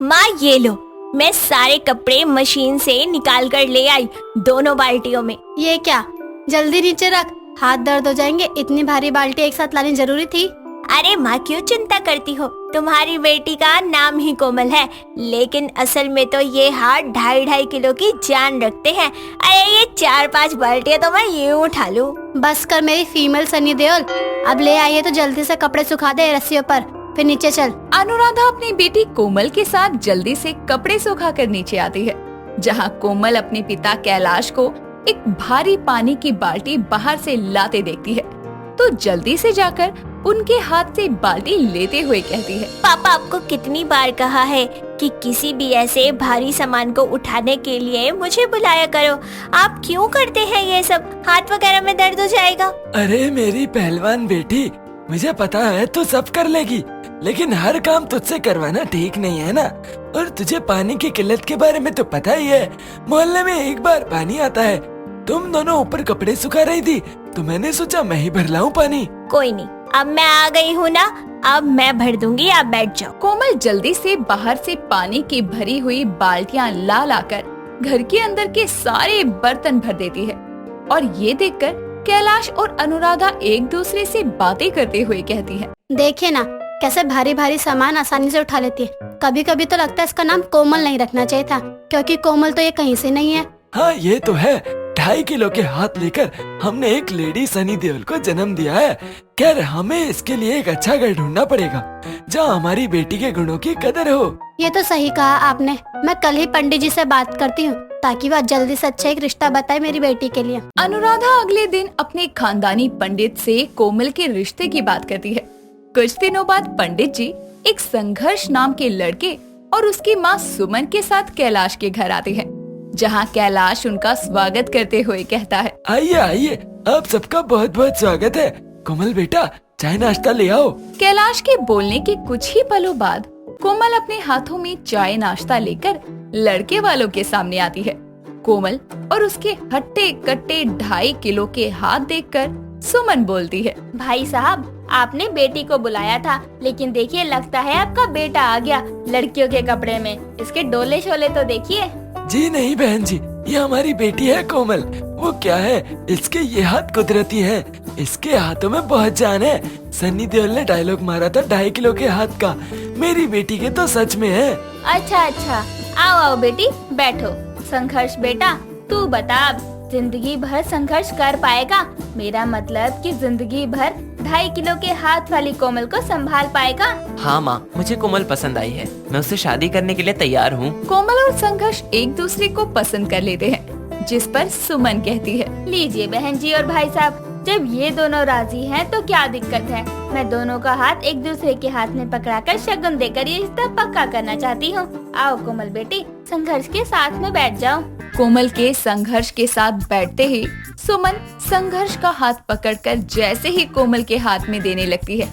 माँ ये लो, मैं सारे कपड़े मशीन से निकाल कर ले आई, दोनों बाल्टियों में। ये क्या, जल्दी नीचे रख, हाथ दर्द हो जाएंगे। इतनी भारी बाल्टी एक साथ लानी जरूरी थी? अरे माँ क्यों चिंता करती हो, तुम्हारी बेटी का नाम ही कोमल है, लेकिन असल में तो ये हाथ 2.5 किलो की जान रखते हैं। अरे ये 4-5 बाल्टियाँ तो मैं यूं उठा लूं। बस कर मेरी फीमेल सनी देओल, अब ले आइए तो जल्दी से कपड़े सुखा दे रस्सियों पर, फिर नीचे चल। अनुराधा अपनी बेटी कोमल के साथ जल्दी से कपड़े सुखाकर नीचे आती है, जहां कोमल अपने पिता कैलाश को एक भारी पानी की बाल्टी बाहर से लाते देखती है, तो जल्दी से जाकर उनके हाथ से बाल्टी लेते हुए कहती है, पापा आपको कितनी बार कहा है कि किसी भी ऐसे भारी सामान को उठाने के लिए मुझे बुलाया करो, आप क्यों करते हैं ये सब, हाथ वगैरह में दर्द हो जाएगा। अरे मेरी पहलवान बेटी, मुझे पता है तू सब कर लेगी, लेकिन हर काम तुझसे करवाना ठीक नहीं है ना। और तुझे पानी की किल्लत के बारे में तो पता ही है, मोहल्ले में एक बार पानी आता है। तुम दोनों ऊपर कपड़े सुखा रही थी तो मैंने सोचा मैं ही भर लाऊं पानी। कोई नहीं, अब मैं आ गई हूँ ना, अब मैं भर दूंगी, आप बैठ जाओ। कोमल जल्दी से बाहर से पानी की भरी हुई बाल्टियां ला लाकर घर के अंदर के सारे बर्तन भर देती है। और ये देखकर कैलाश और अनुराधा एक दूसरे से बातें करते हुए कहती है, देखिए ना कैसे भारी भारी सामान आसानी से उठा लेती है। कभी कभी तो लगता है इसका नाम कोमल नहीं रखना चाहिए था, क्योंकि कोमल तो ये कहीं से नहीं है। हाँ ये तो है, 2.5 किलो के हाथ लेकर हमने एक लेडी सनी देओल को जन्म दिया है। खैर हमें इसके लिए एक अच्छा घर ढूंढना पड़ेगा जहाँ हमारी बेटी के गुणों की कदर हो। ये तो सही कहा आपने, मैं कल ही पंडित जी से बात करती हूँ ताकि वह जल्दी से अच्छा एक रिश्ता बताए मेरी बेटी के लिए। अनुराधा अगले दिन अपने खानदानी पंडित से कोमल के रिश्ते की बात करती है। कुछ दिनों बाद पंडित जी एक संघर्ष नाम के लड़के और उसकी माँ सुमन के साथ कैलाश के घर आते हैं, जहाँ कैलाश उनका स्वागत करते हुए कहता है, आइए आइए, आप सबका बहुत बहुत स्वागत है। कोमल बेटा चाय नाश्ता ले आओ। कैलाश के बोलने के कुछ ही पलों बाद कोमल अपने हाथों में चाय नाश्ता लेकर लड़के वालों के सामने आती है। कोमल और उसके हट्टे कट्टे 2.5 किलो के हाथ देखकर सुमन बोलती है, भाई साहब आपने बेटी को बुलाया था, लेकिन देखिए लगता है आपका बेटा आ गया लड़कियों के कपड़े में, इसके डोले शोले तो देखिए। जी नहीं बहन जी, ये हमारी बेटी है कोमल। वो क्या है, इसके ये हाथ कुदरती है, इसके हाथों में बहुत जान है। सन्नी देओल ने डायलॉग मारा था 2.5 किलो के हाथ का, मेरी बेटी के तो सच में है। अच्छा, आओ आओ बेटी बैठो। संघर्ष बेटा तू बता, अब जिंदगी भर संघर्ष कर पाएगा? मेरा मतलब कि जिंदगी भर 2.5 किलो के हाथ वाली कोमल को संभाल पाएगा? हाँ माँ, मुझे कोमल पसंद आई है, मैं उससे शादी करने के लिए तैयार हूँ। कोमल और संघर्ष एक दूसरे को पसंद कर लेते हैं, जिस पर सुमन कहती है, लीजिए बहन जी और भाई साहब, जब ये दोनों राजी हैं तो क्या दिक्कत है। मैं दोनों का हाथ एक दूसरे के हाथ में पकड़ाकर शगुन देकर ये रिश्ता पक्का करना चाहती हूँ। आओ कोमल बेटी, संघर्ष के साथ में बैठ जाओ। कोमल के संघर्ष के साथ बैठते ही सुमन संघर्ष का हाथ पकड़कर जैसे ही कोमल के हाथ में देने लगती है,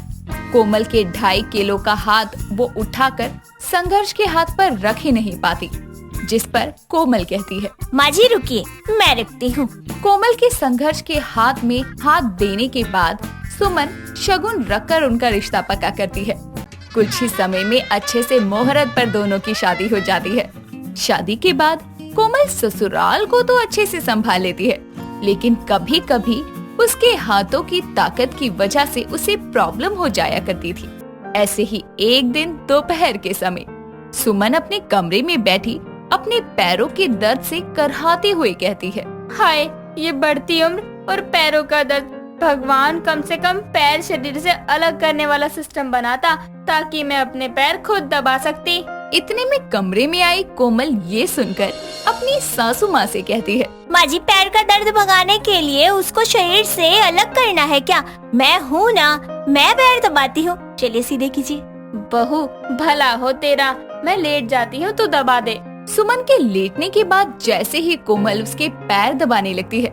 कोमल के 2.5 किलो का हाथ वो उठाकर संघर्ष के हाथ पर रख ही नहीं पाती, जिस पर कोमल कहती है, माँ जी रुकिए, मैं रखती हूँ। कोमल के संघर्ष के हाथ में हाथ देने के बाद सुमन शगुन रखकर उनका रिश्ता पक्का करती है। कुछ ही समय में अच्छे से मुहूर्त पर दोनों की शादी हो जाती है। शादी के बाद कोमल ससुराल को तो अच्छे से संभाल लेती है, लेकिन कभी कभी उसके हाथों की ताकत की वजह से उसे प्रॉब्लम हो जाया करती थी। ऐसे ही एक दिन दोपहर के समय सुमन अपने कमरे में बैठी अपने पैरों के दर्द से करहाते हुए कहती है, हाय ये बढ़ती उम्र और पैरों का दर्द, भगवान कम से कम पैर शरीर से अलग करने वाला सिस्टम बनाता ताकि मैं अपने पैर खुद दबा सकती। इतने में कमरे में आई कोमल ये सुनकर अपनी सासू माँ से कहती है, माँ जी पैर का दर्द भगाने के लिए उसको शरीर से अलग करना है क्या? मैं हूँ ना, मैं पैर दबाती हूँ, चलिए सीधे कीजिए। बहू भला हो तेरा, मैं लेट जाती हूँ तू दबा दे। सुमन के लेटने के बाद जैसे ही कोमल उसके पैर दबाने लगती है,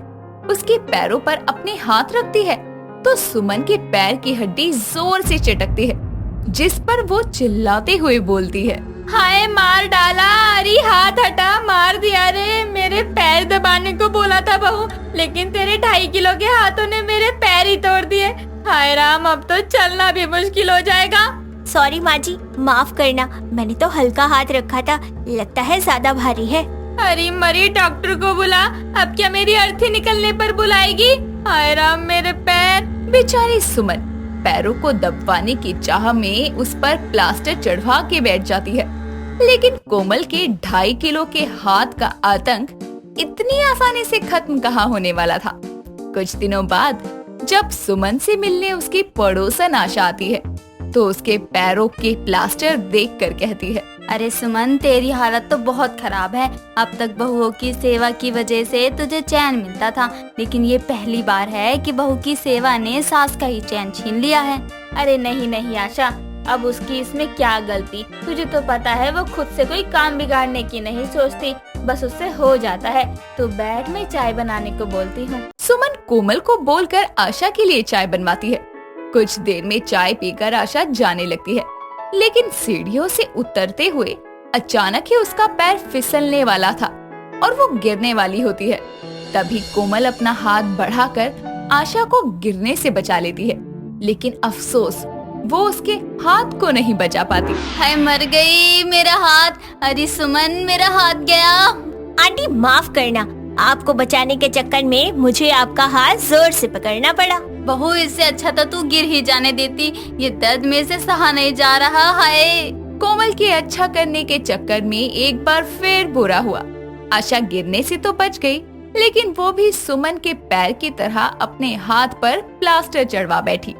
उसके पैरों पर अपने हाथ रखती है, तो सुमन के पैर की हड्डी जोर से चटकती है, जिस पर वो चिल्लाते हुए बोलती है, हाय मार डाला, अरे हाथ हटा, मार दिया रे, मेरे पैर दबाने को बोला था बहू, लेकिन तेरे 2.5 किलो के हाथों ने मेरे पैर ही तोड़ दिए। हाय राम, अब तो चलना भी मुश्किल हो जाएगा। सॉरी माँ जी, माफ करना, मैंने तो हल्का हाथ रखा था, लगता है ज्यादा भारी है। अरे मरी, डॉक्टर को बुला। अब क्या मेरी अर्थी निकलने पर बुलाएगी? हाय राम, मेरे पैर। बेचारी सुमन पैरों को दबाने की चाह में उस पर प्लास्टर चढ़वा के बैठ जाती है, लेकिन कोमल के 2.5 किलो के हाथ का आतंक इतनी आसानी से खत्म कहाँ होने वाला था। कुछ दिनों बाद जब सुमन से मिलने उसकी पड़ोसन आशा आती है तो उसके पैरों के प्लास्टर देखकर कहती है, अरे सुमन, तेरी हालत तो बहुत खराब है। अब तक बहुओं की सेवा की वजह से तुझे चैन मिलता था, लेकिन ये पहली बार है कि बहू की सेवा ने सास का ही चैन छीन लिया है। अरे नहीं नहीं आशा, अब उसकी इसमें क्या गलती? तुझे तो पता है वो खुद से कोई काम बिगाड़ने की नहीं सोचती, बस उससे हो जाता है। तू बैठ, मैं चाय बनाने को बोलती हूँ। सुमन कोमल को बोलकर आशा के लिए चाय बनवाती है। कुछ देर में चाय पीकर आशा जाने लगती है, लेकिन सीढ़ियों से उतरते हुए अचानक ही उसका पैर फिसलने वाला था और वो गिरने वाली होती है। तभी कोमल अपना हाथ बढ़ाकर आशा को गिरने से बचा लेती है, लेकिन अफसोस वो उसके हाथ को नहीं बचा पाती। हाय, मर गई मेरा हाथ। अरे सुमन, मेरा हाथ गया। आंटी माफ करना, आपको बचाने के चक्कर में मुझे आपका हाथ जोर से पकड़ना पड़ा। बहू, इससे अच्छा था तू गिर ही जाने देती। ये दर्द में से सहा नहीं जा रहा। हाय। कोमल के अच्छा करने के चक्कर में एक बार फिर बुरा हुआ। आशा गिरने से तो बच गई, लेकिन वो भी सुमन के पैर की तरह अपने हाथ पर प्लास्टर चढ़वा बैठी।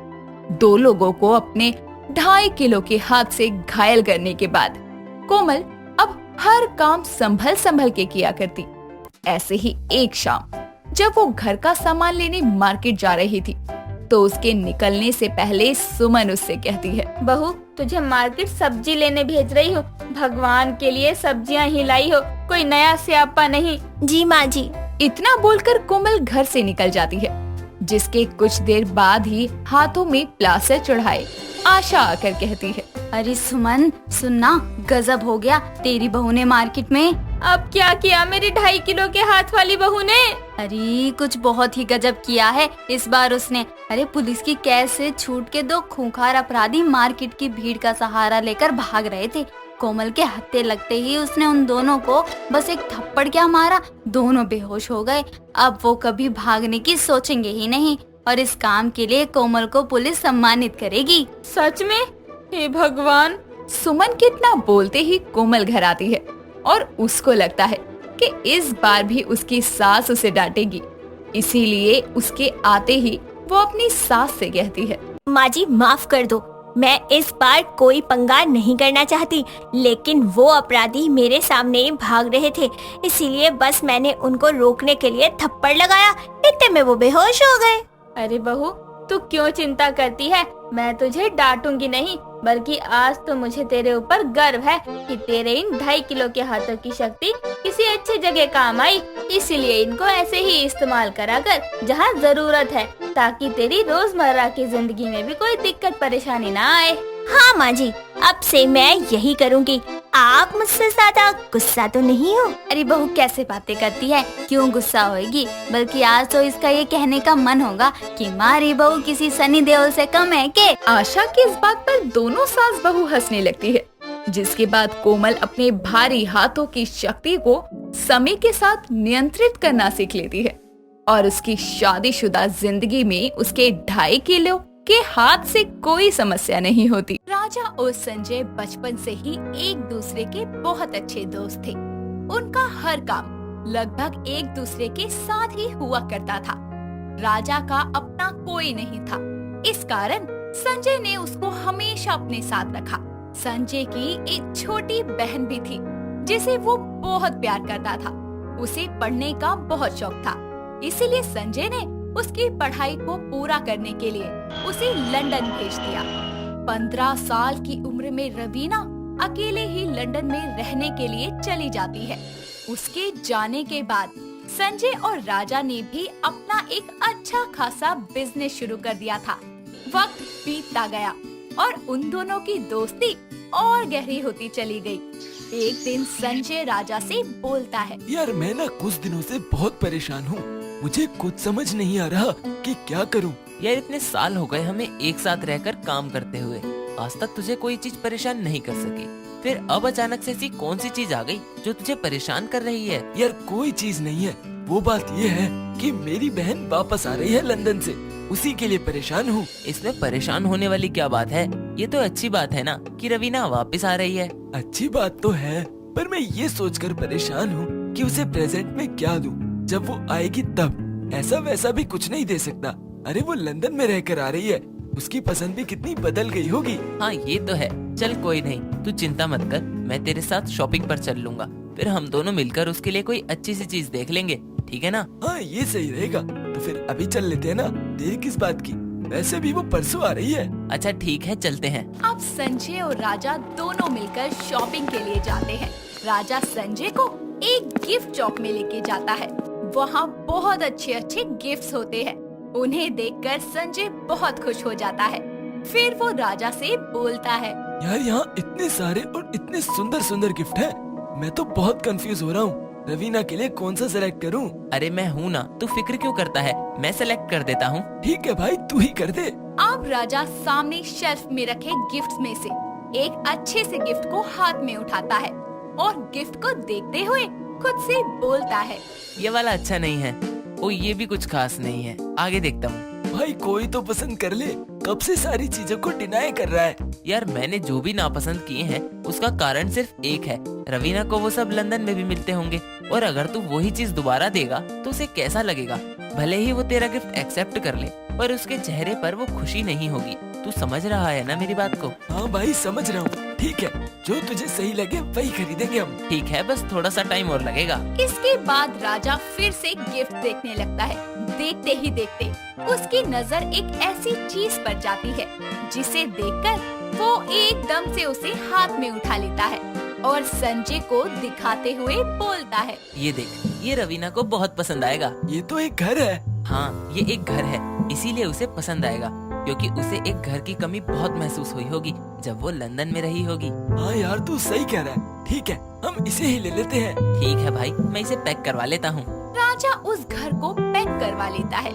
2 लोगों को अपने 2.5 किलो के हाथ से घायल करने के बाद कोमल अब हर काम संभल संभल के किया करती। ऐसे ही एक शाम जब वो घर का सामान लेने मार्केट जा रही थी तो उसके निकलने से पहले सुमन उससे कहती है, बहू, तुझे मार्केट सब्जी लेने भेज रही हूँ। भगवान के लिए सब्जियाँ ही लाई हो, कोई नया स्यापा नहीं। जी माँ जी। इतना बोलकर कोमल घर से निकल जाती है, जिसके कुछ देर बाद ही हाथों में प्लास्टर चढ़ाए आशा आकर कहती है, अरे सुमन, सुनना, गजब हो गया तेरी बहू ने मार्केट में। अब क्या किया मेरी 2.5 किलो के हाथ वाली बहू ने? अरे कुछ बहुत ही गजब किया है इस बार उसने। अरे पुलिस की कैद से छूट के 2 खूंखार अपराधी मार्केट की भीड़ का सहारा लेकर भाग रहे थे। कोमल के हत्थे लगते ही उसने उन दोनों को बस एक थप्पड़ क्या मारा, दोनों बेहोश हो गए। अब वो कभी भागने की सोचेंगे ही नहीं और इस काम के लिए कोमल को पुलिस सम्मानित करेगी। सच में? हे भगवान। सुमन कितना बोलते ही कोमल घर आती है और उसको लगता है कि इस बार भी उसकी सास उसे डांटेगी, इसीलिए उसके आते ही वो अपनी सास से कहती है, माँ जी माफ कर दो, मैं इस बार कोई पंगा नहीं करना चाहती, लेकिन वो अपराधी मेरे सामने भाग रहे थे, इसीलिए बस मैंने उनको रोकने के लिए थप्पड़ लगाया, इतने में वो बेहोश हो गए। अरे बहू, तू क्यों चिंता करती है? मैं तुझे डांटूंगी नहीं, बल्कि आज तो मुझे तेरे ऊपर गर्व है कि तेरे इन 2.5 किलो के हाथों की शक्ति किसी अच्छी जगह काम आई। इसीलिए इनको ऐसे ही इस्तेमाल करा कर जहाँ जरूरत है, ताकि तेरी रोजमर्रा की जिंदगी में भी कोई दिक्कत परेशानी ना आए। हाँ माँ जी, अब से मैं यही करूँगी। आप मुझसे ज्यादा गुस्सा तो नहीं हो? अरे बहू कैसे बातें करती है, क्यों गुस्सा होगी? बल्कि आज तो इसका ये कहने का मन होगा कि मारी बहू किसी सनी देओल से कम है के। आशा की इस बात पर दोनों सास बहू हंसने लगती है, जिसके बाद कोमल अपने भारी हाथों की शक्ति को समय के साथ नियंत्रित करना सीख लेती है और उसकी शादीशुदा जिंदगी में उसके 2.5 किलो के हाथ से कोई समस्या नहीं होती। राजा और संजय बचपन से ही एक दूसरे के बहुत अच्छे दोस्त थे। उनका हर काम लगभग एक दूसरे के साथ ही हुआ करता था। राजा का अपना कोई नहीं था, इस कारण संजय ने उसको हमेशा अपने साथ रखा। संजय की एक छोटी बहन भी थी जिसे वो बहुत प्यार करता था। उसे पढ़ने का बहुत शौक था, इसीलिए संजय ने उसकी पढ़ाई को पूरा करने के लिए उसे लंदन भेज दिया। 15 साल की उम्र में रवीना अकेले ही लंदन में रहने के लिए चली जाती है। उसके जाने के बाद संजय और राजा ने भी अपना एक अच्छा खासा बिजनेस शुरू कर दिया था। वक्त बीतता गया और उन दोनों की दोस्ती और गहरी होती चली गई। एक दिन संजय राजा से बोलता है, यार मैं ना कुछ दिनों से बहुत परेशान हूँ, मुझे कुछ समझ नहीं आ रहा कि क्या करूँ। यार इतने साल हो गए हमें एक साथ रहकर काम करते हुए, आज तक तुझे कोई चीज परेशान नहीं कर सकी, फिर अब अचानक से ऐसी कौन सी चीज आ गई जो तुझे परेशान कर रही है? यार कोई चीज नहीं है, वो बात ये है कि मेरी बहन वापस आ रही है लंदन से, उसी के लिए परेशान हूँ। इसमें परेशान होने वाली क्या बात है? ये तो अच्छी बात है ना कि रवीना वापस आ रही है। अच्छी बात तो है, पर मैं ये सोचकर परेशान हूँ कि उसे प्रेजेंट में क्या दूँ जब वो आएगी तब। ऐसा वैसा भी कुछ नहीं दे सकता। अरे वो लंदन में रहकर आ रही है, उसकी पसंद भी कितनी बदल गई होगी। हाँ ये तो है। चल कोई नहीं, तू चिंता मत कर, मैं तेरे साथ शॉपिंग पर चल लूंगा, फिर हम दोनों मिलकर उसके लिए कोई अच्छी सी चीज देख लेंगे, ठीक है ना? हाँ ये सही रहेगा, तो फिर अभी चल लेते हैं ना, देर किस बात की, वैसे भी वो परसों आ रही है। अच्छा ठीक है, चलते हैं। अब संजय और राजा दोनों मिलकर शॉपिंग के लिए जाते हैं। राजा संजय को एक गिफ्ट शॉप में लेके जाता है। वहाँ बहुत अच्छे अच्छे गिफ्ट्स होते हैं। उन्हें देखकर संजय बहुत खुश हो जाता है। फिर वो राजा से बोलता है, यार यहाँ इतने सारे और इतने सुंदर सुंदर गिफ्ट हैं, मैं तो बहुत कंफ्यूज हो रहा हूँ। रवीना के लिए कौन सा सेलेक्ट करूँ? अरे मैं हूँ ना, तू फिक्र क्यों करता है, मैं सेलेक्ट कर देता हूँ। ठीक है भाई, तू ही कर दे। अब राजा सामने शेल्फ में रखे गिफ्ट्स में से एक अच्छे से गिफ्ट को हाथ में उठाता है और गिफ्ट को देखते हुए खुद से बोलता है, ये वाला अच्छा नहीं है, ओ ये भी कुछ खास नहीं है, आगे देखता हूँ। भाई कोई तो पसंद कर ले, कब से सारी चीजों को डिनाई कर रहा है। यार मैंने जो भी नापसंद किए हैं उसका कारण सिर्फ एक है, रवीना को वो सब लंदन में भी मिलते होंगे, और अगर तू वही चीज दोबारा देगा तो उसे कैसा लगेगा? भले ही वो तेरा गिफ्ट एक्सेप्ट कर ले, पर उसके चेहरे पर वो खुशी नहीं होगी। तू समझ रहा है ना मेरी बात को? हाँ भाई समझ रहा हूँ। ठीक है, जो तुझे सही लगे वही खरीदेंगे हम। ठीक है, बस थोड़ा सा टाइम और लगेगा। इसके बाद राजा फिर से गिफ्ट देखने लगता है। देखते ही देखते उसकी नजर एक ऐसी चीज पर जाती है जिसे देखकर वो एकदम से उसे हाथ में उठा लेता है और संजय को दिखाते हुए बोलता है, ये देख, ये रवीना को बहुत पसंद आएगा। ये तो एक घर है। हाँ ये एक घर है, इसीलिए उसे पसंद आएगा, क्योंकि उसे एक घर की कमी बहुत महसूस हुई होगी जब वो लंदन में रही होगी। हाँ यार तू सही कह रहा है। ठीक है, हम इसे ही ले लेते हैं। ठीक है भाई, मैं इसे पैक करवा लेता हूँ। राजा उस घर को पैक करवा लेता है।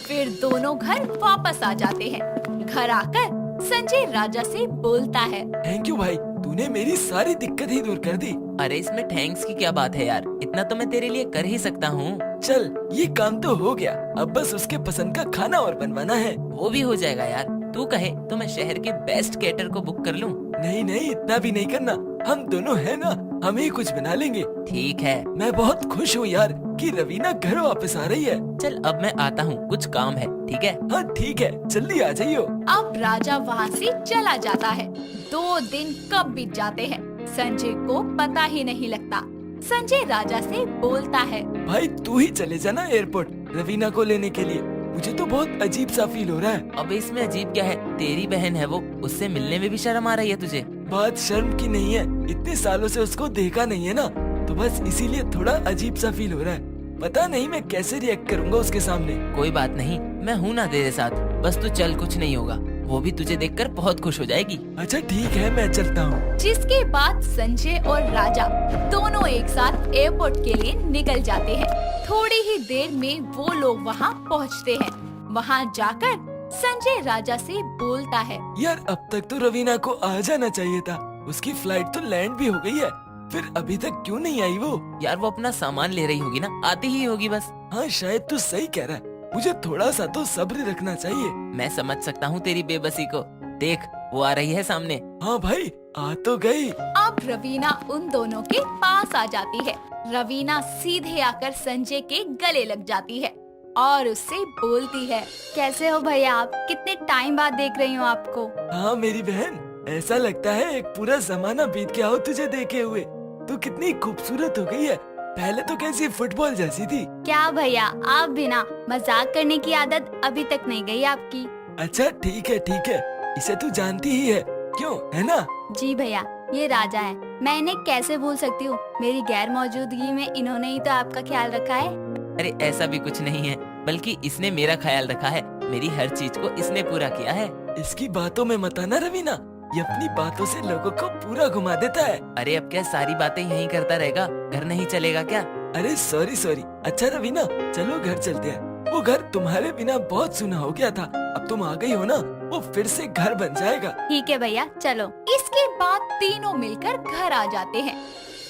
फिर दोनों घर वापस आ जाते हैं। घर आकर संजय राजा से बोलता है, थैंक यू भाई, तूने मेरी सारी दिक्कत ही दूर कर दी। अरे इसमें थैंक्स की क्या बात है यार, इतना तो मैं तेरे लिए कर ही सकता हूँ। चल ये काम तो हो गया, अब बस उसके पसंद का खाना और बनवाना है। वो भी हो जाएगा यार, तू कहे तो मैं शहर के बेस्ट केटर को बुक कर लूँ। नहीं नहीं, इतना भी नहीं करना, हम दोनों है ना, हम ही कुछ बना लेंगे। ठीक है, मैं बहुत खुश हूँ यार कि रवीना घर वापस आ रही है। चल अब मैं आता हूँ, कुछ काम है। ठीक है? हाँ ठीक है, जल्दी आ जाइयो। अब राजा वहाँ से चला जाता है। 2 दिन कब बीत जाते हैं संजय को पता ही नहीं लगता। संजय राजा से बोलता है, भाई तू ही चले जाना एयरपोर्ट रवीना को लेने के लिए, मुझे तो बहुत अजीब सा फील हो रहा है। अब इसमें अजीब क्या है, तेरी बहन है वो, उससे मिलने में भी शर्म आ रही है तुझे? बात शर्म की नहीं है, इतने सालों से उसको देखा नहीं है ना, तो बस इसीलिए थोड़ा अजीब सा फील हो रहा है। पता नहीं मैं कैसे रिएक्ट करूँगा उसके सामने। कोई बात नहीं, मैं हूँ ना तेरे साथ, बस तू चल, कुछ नहीं होगा, वो भी तुझे देखकर बहुत खुश हो जाएगी। अच्छा ठीक है, मैं चलता हूँ। जिसके बाद संजय और राजा दोनों एक साथ एयरपोर्ट के लिए निकल जाते हैं। थोड़ी ही देर में वो लोग वहाँ पहुँचते हैं। वहाँ जाकर संजय राजा से बोलता है, यार अब तक तो रवीना को आ जाना चाहिए था, उसकी फ्लाइट तो लैंड भी हो गई है, फिर अभी तक क्यों नहीं आई वो? यार वो अपना सामान ले रही होगी ना, आती ही होगी बस। हाँ शायद तू सही कह रहा है, मुझे थोड़ा सा तो सब्र रखना चाहिए। मैं समझ सकता हूँ तेरी बेबसी को, देख वो आ रही है सामने। हाँ भाई आ तो गई। अब रवीना उन दोनों के पास आ जाती है। रवीना सीधे आकर संजय के गले लग जाती है और उससे बोलती है, कैसे हो भैया आप? कितने टाइम बाद देख रही हूँ आपको। हाँ मेरी बहन, ऐसा लगता है एक पूरा जमाना बीत गया हो तुझे देखे हुए। तू कितनी खूबसूरत हो गई है, पहले तो कैसी फुटबॉल जैसी थी। क्या भैया, आप भी ना, मजाक करने की आदत अभी तक नहीं गई आपकी। अच्छा ठीक है, इसे तू जानती ही है, क्यों है ना? जी भैया, ये राजा है, मैं इन्हें कैसे भूल सकती हूँ। मेरी गैर मौजूदगी में इन्होंने ही तो आपका ख्याल रखा है। अरे ऐसा भी कुछ नहीं है, बल्कि इसने मेरा ख्याल रखा है, मेरी हर चीज को इसने पूरा किया है। इसकी बातों में मत आना रवीना, ये अपनी बातों से लोगों को पूरा घुमा देता है। अरे अब क्या सारी बातें यहीं करता रहेगा, घर नहीं चलेगा क्या? अरे सॉरी। अच्छा रवीना, चलो घर चलते हैं, वो घर तुम्हारे बिना बहुत सुना हो गया था, अब तुम आ गई हो ना, वो फिर से घर बन जाएगा। ठीक है भैया, चलो। इसके बाद तीनों मिलकर घर आ जाते हैं।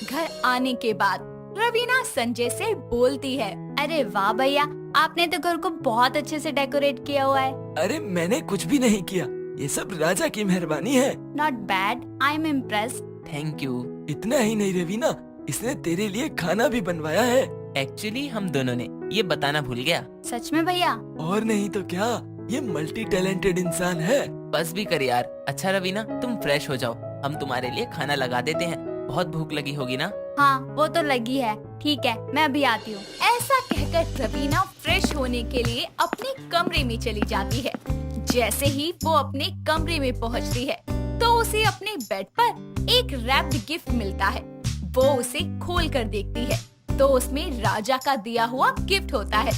घर आने के बाद रवीना संजय से बोलती है, अरे वाह भैया, आपने तो घर को बहुत अच्छे से डेकोरेट किया हुआ है। अरे मैंने कुछ भी नहीं किया, ये सब राजा की मेहरबानी है। Not bad, I am impressed. Thank you. इतना ही नहीं रवीना, इसने तेरे लिए खाना भी बनवाया है। एक्चुअली हम दोनों ने, ये बताना भूल गया। सच में भैया? और नहीं तो क्या, ये मल्टी टैलेंटेड इंसान है। बस भी कर यार। अच्छा रवीना, तुम फ्रेश हो जाओ, हम तुम्हारे लिए खाना लगा देते हैं। बहुत भूख लगी होगी ना? हाँ, वो तो लगी है। ठीक है, मैं अभी आती हूँ। ऐसा कहकर रवीना फ्रेश होने के लिए अपने कमरे में चली जाती है। जैसे ही वो अपने कमरे में पहुँचती है तो उसे अपने बेड पर एक रैप्ड गिफ्ट मिलता है। वो उसे खोल कर देखती है तो उसमें राजा का दिया हुआ गिफ्ट होता है।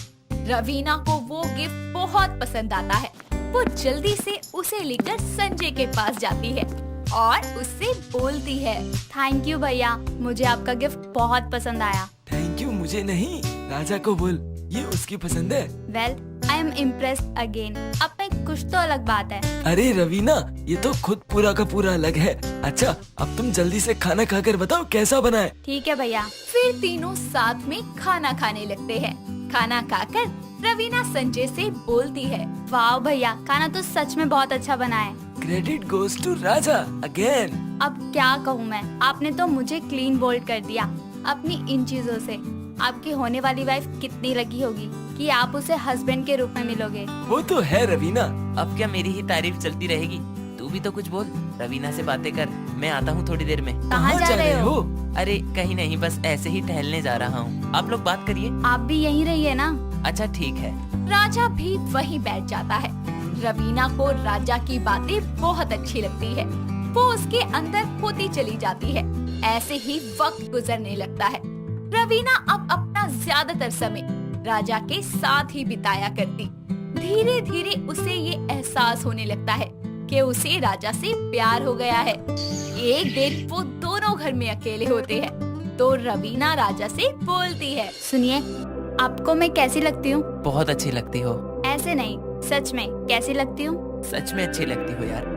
रवीना को वो गिफ्ट बहुत पसंद आता है। वो जल्दी से उसे लेकर संजय के पास जाती है और उससे बोलती है, थैंक यू भैया, मुझे आपका गिफ्ट बहुत पसंद आया। थैंक यू मुझे नहीं, राजा को बोल, ये उसकी पसंद है। Well, I am impressed again. अब में कुछ तो अलग बात है। अरे रवीना, ये तो खुद पूरा का पूरा अलग है। अच्छा, अब तुम जल्दी से खाना खाकर बताओ कैसा बना है। ठीक है भैया। फिर तीनों साथ में खाना खाने लगते हैं। खाना खाकर रवीना संजय से बोलती है, वाह भैया, खाना तो सच में बहुत अच्छा बना है। Credit goes to Raja again. अब क्या कहूँ मैं, आपने तो मुझे क्लीन बोल्ड कर दिया अपनी इन चीजों से। आपकी होने वाली वाइफ कितनी लगी होगी कि आप उसे हस्बैंड के रूप में मिलोगे। वो तो है रवीना। अब क्या मेरी ही तारीफ चलती रहेगी? तू भी तो कुछ बोल। रवीना से बातें कर, मैं आता हूँ थोड़ी देर में। कहाँ जा रहे हो? अरे कहीं नहीं, बस ऐसे ही टहलने जा रहा हूँ। आप लोग बात करिए। आप भी यहीं रहिए ना। अच्छा ठीक है। राजा भी वहीं बैठ जाता है। रवीना को राजा की बातें बहुत अच्छी लगती है। वो उसके अंदर होती चली जाती है। ऐसे ही वक्त गुजरने लगता है। रवीना अब अपना ज्यादातर समय राजा के साथ ही बिताया करती। धीरे धीरे उसे ये एहसास होने लगता है कि उसे राजा से प्यार हो गया है। एक दिन वो दोनों घर में अकेले होते हैं तो रवीना राजा से बोलती है, सुनिए, आपको मैं कैसी लगती हूँ? बहुत अच्छी लगती हो। ऐसे नहीं, सच में कैसी लगती हूँ? सच में अच्छी लगती हो यार।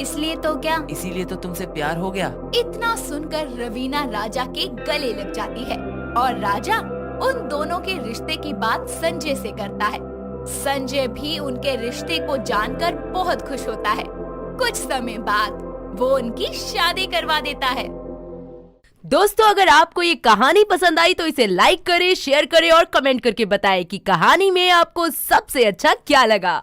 इसलिए तो क्या? इसीलिए तो तुमसे प्यार हो गया। इतना सुनकर रवीना राजा के गले लग जाती है और राजा उन दोनों के रिश्ते की बात संजय से करता है। संजय भी उनके रिश्ते को जानकर बहुत खुश होता है। कुछ समय बाद वो उनकी शादी करवा देता है। दोस्तों, अगर आपको ये कहानी पसंद आई तो इसे लाइक करें, शेयर करें और कमेंट करके बताएं कि कहानी में आपको सबसे अच्छा क्या लगा।